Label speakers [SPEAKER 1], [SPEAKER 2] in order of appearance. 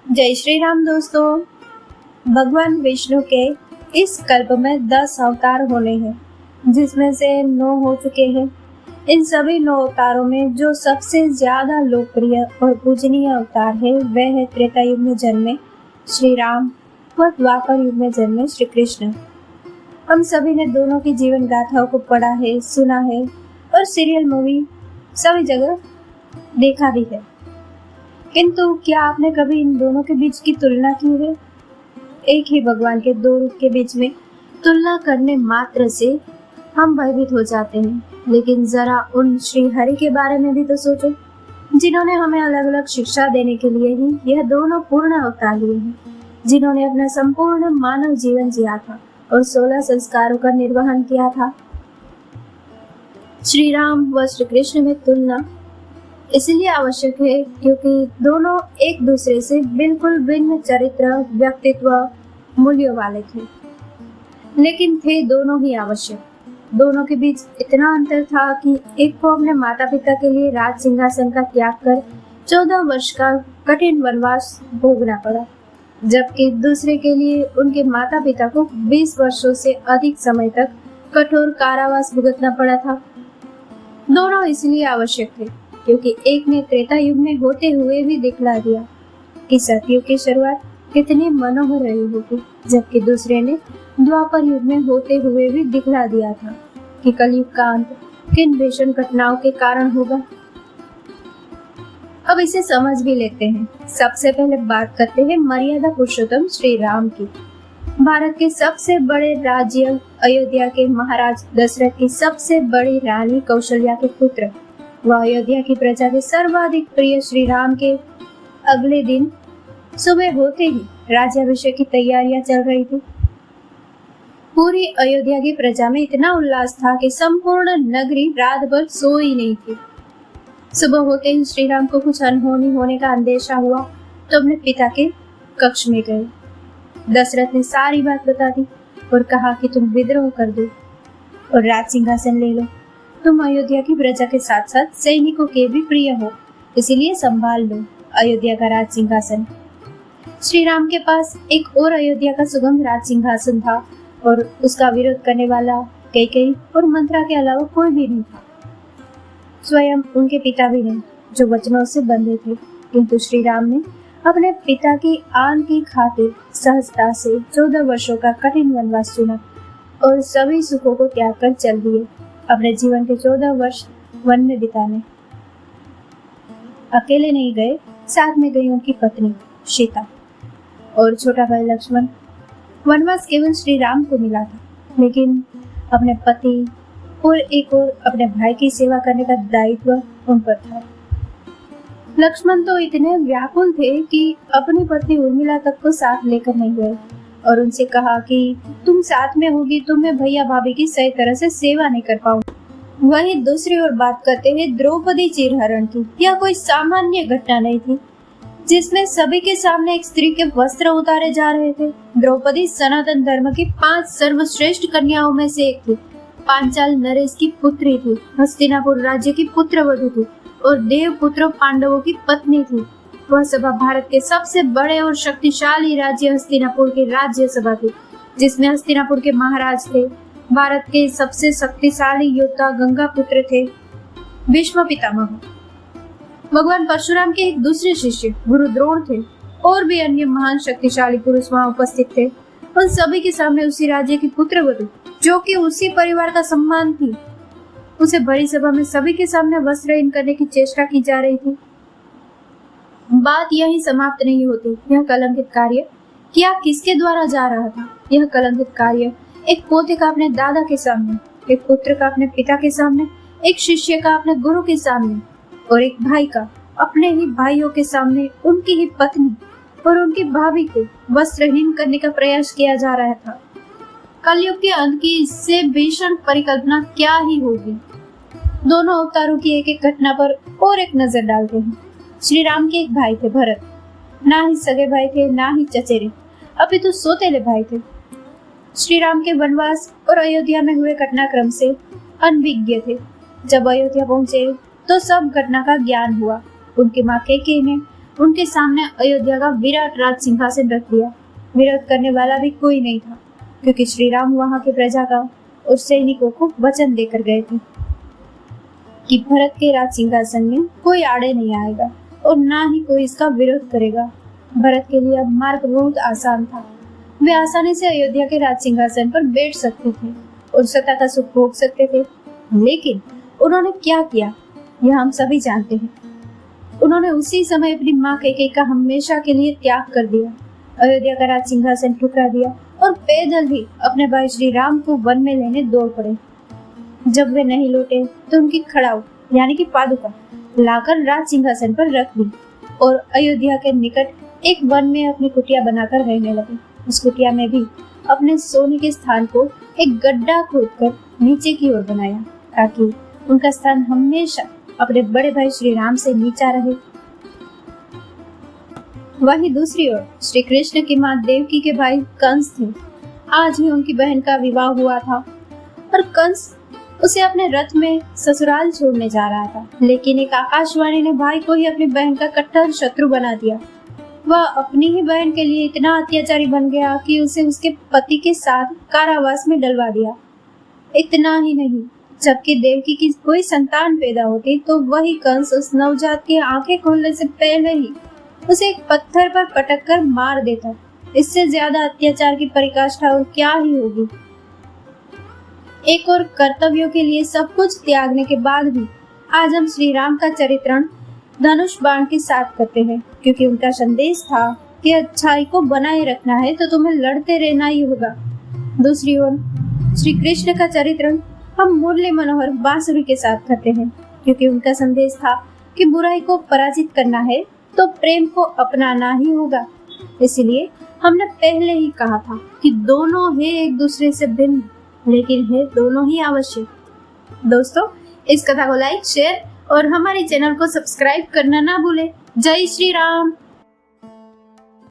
[SPEAKER 1] जय श्री राम दोस्तों। भगवान विष्णु के इस कल्प में 10 अवतार होने हैं, जिसमें से 9 हो चुके हैं। इन सभी 9 अवतारों में जो सबसे ज्यादा लोकप्रिय और पूजनीय अवतार है वह है त्रेता युग में जन्मे श्री राम व द्वापर युग में जन्मे श्री कृष्ण। हम सभी ने दोनों की जीवन गाथाओं को पढ़ा है, सुना है और सीरियल, मूवी सभी जगह देखा भी है। किंतु क्या आपने कभी इन दोनों के बीच की तुलना की है? एक ही भगवान के दो रूप के बीच में तुलना करने मात्र से हम भयभीत हो जाते हैं, लेकिन जरा उन श्री हरि के बारे में भी तो सोचो, जिन्होंने हमें अलग अलग शिक्षा देने के लिए ही यह दोनों पूर्ण अवतार लिए हैं, जिन्होंने अपना संपूर्ण मानव जीवन जिया था और 16 संस्कारों का निर्वहन किया था। श्री राम व श्री कृष्ण में तुलना इसलिए आवश्यक है क्योंकि दोनों एक दूसरे से बिल्कुल भिन्न चरित्र, व्यक्तित्व, मूल्यों वाले थे, लेकिन थे दोनों ही आवश्यक। दोनों के बीच इतना अंतर था कि एक को अपने माता पिता के लिए राज सिंहासन का त्याग कर 14 वर्ष का कठिन वनवास भोगना पड़ा, जबकि दूसरे के लिए उनके माता पिता को 20 वर्षों से अधिक समय तक कठोर कारावास भुगतना पड़ा था। दोनों इसलिए आवश्यक थे क्योंकि एक ने त्रेता युग में होते हुए भी दिखला दिया कि सतयुग की शुरुआत कितनी मनोहर रही होगी, जबकि दूसरे ने द्वापर युग में होते हुए भी दिखला दिया था कि कलयुग का अंत किन भीषण घटनाओं के कारण होगा। अब इसे समझ भी लेते हैं। सबसे पहले बात करते हैं मर्यादा पुरुषोत्तम श्री राम की। भारत के सबसे बड़े राज्य अयोध्या के महाराज दशरथ की सबसे बड़ी रानी कौशल्या के पुत्र व अयोध्या की प्रजा के सर्वाधिक प्रिय श्री राम के अगले दिन सुबह होते ही राज्याभिषेक की तैयारियां चल रही थी। पूरी अयोध्या की प्रजा में इतना उल्लास था कि संपूर्ण नगरी रात भर सोई नहीं थी। सुबह होते ही श्री राम को कुछ अनहोनी होने का अंदेशा हुआ तो अपने पिता के कक्ष में गए। दशरथ ने सारी बात बता दी और कहा कि तुम विद्रोह कर दो और राज सिंहासन ले लो। तुम अयोध्या की प्रजा के साथ साथ सैनिकों के भी प्रिय हो, इसीलिए संभाल लो अयोध्या का राज सिंहासन। श्री राम के पास एक और अयोध्या का सुगम राज सिंहासन था और उसका विरोध करने वाला कैकेयी और मंत्रा के अलावा कोई भी नहीं था। स्वयं उनके पिता भी नहीं, जो वचनों से बंधे थे, किंतु श्री राम ने अपने पिता की आन की खातिर सहजता से 14 वर्षों का कठिन वनवास चुना और सभी सुखों को त्याग कर चल दिए अपने जीवन के 14 वर्ष वन में बिताने। अकेले नहीं गए, साथ में गई उनकी पत्नी सीता और छोटा भाई लक्ष्मण। वनवास केवल श्री राम को मिला था, लेकिन अपने पति और एक और अपने भाई की सेवा करने का दायित्व उन पर था। लक्ष्मण तो इतने व्याकुल थे कि अपनी पत्नी उर्मिला तक को साथ लेकर नहीं गए और उनसे कहा कि तुम साथ में होगी तो मैं भैया भाभी की सही तरह से सेवा नहीं कर पाऊंगी। वहीं दूसरी ओर बात करते हैं द्रौपदी चीरहरण की। यह कोई सामान्य घटना नहीं थी जिसमें सभी के सामने एक स्त्री के वस्त्र उतारे जा रहे थे। द्रौपदी सनातन धर्म की 5 सर्वश्रेष्ठ कन्याओं में से एक थी। पांचाल नरेश की पुत्री थी, हस्तिनापुर राज्य की पुत्रवधू थी और देवपुत्र पांडवों की पत्नी थी। वह सभा भारत के सबसे बड़े और शक्तिशाली राज्य हस्तिनापुर की राज्य सभा थी, जिसमें हस्तिनापुर के महाराज थे, भारत के सबसे शक्तिशाली योद्धा गंगा पुत्र थे, भीष्म पितामह। भगवान परशुराम के एक दूसरे शिष्य गुरु द्रोण थे और भी अन्य महान शक्तिशाली पुरुष वहां उपस्थित थे। उन सभी के सामने उसी राज्य की पुत्रवधू, जो कि उसी परिवार का सम्मान थी, उसे बड़ी सभा में सभी के सामने वस्त्रहीन करने की चेष्टा की जा रही थी। बात यही समाप्त नहीं होती। यह कलंकित कार्य किया किसके द्वारा जा रहा था? यह कलंकित कार्य एक पोते का अपने दादा के सामने, एक पुत्र का अपने पिता के सामने, एक शिष्य का अपने गुरु के सामने और एक भाई का अपने ही भाइयों के सामने उनकी ही पत्नी और उनकी भाभी को वस्त्रहीन करने का प्रयास किया जा रहा था। कलयुग के अंत की इससे भीषण परिकल्पना क्या ही होगी। दोनों अवतारों की एक एक घटना पर और एक नजर डालते हैं। श्री राम के एक भाई थे भरत, ना ही सगे भाई थे ना ही चचेरे, अपितु सौतेले भाई थे। श्री राम के वनवास और अयोध्या में हुए घटनाक्रम से अनभिज्ञ थे। जब अयोध्या पहुंचे तो सब घटना का ज्ञान हुआ। उनकी माँ कैकेयी ने उनके सामने अयोध्या का विराट राज सिंहासन रख दिया। विरोध करने वाला भी कोई नहीं था, क्योंकि श्री राम वहां के प्रजा का और सैनिकों को वचन देकर गए थे कि भरत के राज सिंहासन में कोई आड़े नहीं आएगा और ना ही कोई इसका विरोध करेगा। भरत के लिए अब मार्ग बहुत आसान था। वे आसानी से अयोध्या के राज सिंहासन पर बैठ सकते थे और सत्ता का सुख भोग सकते थे। लेकिन उन्होंने क्या किया, यह हम सभी जानते हैं। उन्होंने उसी समय अपनी माँ कैकेयी का हमेशा के लिए त्याग कर दिया, अयोध्या का राज सिंहासन ठुकरा दिया और पैदल ही अपने भाई श्री राम को वन में लेने दौड़ पड़े। जब वे नहीं लौटे तो उनकी खड़ाऊ यानी कि पादुका लाकर राज सिंहासन पर रख दी और अयोध्या के निकट एक वन में अपनी कुटिया बनाकर रहने लगे। उस कुटिया में भी अपने सोने के स्थान को एक गड्ढा खोदकर नीचे की ओर बनाया, ताकि उनका स्थान हमेशा अपने बड़े भाई श्री राम से नीचा रहे। वहीं दूसरी ओर श्री कृष्ण की मां देवकी के भाई कंस थे। आज ही उनकी बहन का विवाह हुआ था और कंस उसे अपने रथ में ससुराल छोड़ने जा रहा था, लेकिन एक आकाशवाणी ने भाई को ही अपनी बहन का कट्टर शत्रु बना दिया। वह अपनी ही बहन के लिए इतना अत्याचारी बन गया कि उसे उसके पति के साथ कारावास में डलवा दिया। इतना ही नहीं, जबकि देवकी की कोई संतान पैदा होती तो वही कंस उस नवजात की आंखें खोलने से पहले ही उसे एक पत्थर पर पटक कर मार देता। इससे ज्यादा अत्याचार की पराकाष्ठा और क्या ही होगी। एक और कर्तव्यों के लिए सब कुछ त्यागने के बाद भी आज हम श्री राम का चरित्रण धनुष बाण के साथ करते हैं, क्योंकि उनका संदेश था कि अच्छाई को बनाए रखना है तो तुम्हें लड़ते रहना ही होगा। दूसरी ओर श्री कृष्ण का चरित्रण हम मुरली मनोहर बांसुरी के साथ करते हैं, क्योंकि उनका संदेश था कि बुराई को पराजित करना है तो प्रेम को अपनाना ही होगा। इसलिए हमने पहले ही कहा था कि दोनों है एक दूसरे से भिन्न, लेकिन है दोनों ही आवश्यक। दोस्तों, इस कथा को लाइक, शेयर और हमारे चैनल को सब्सक्राइब करना ना भूलें। जय श्री राम।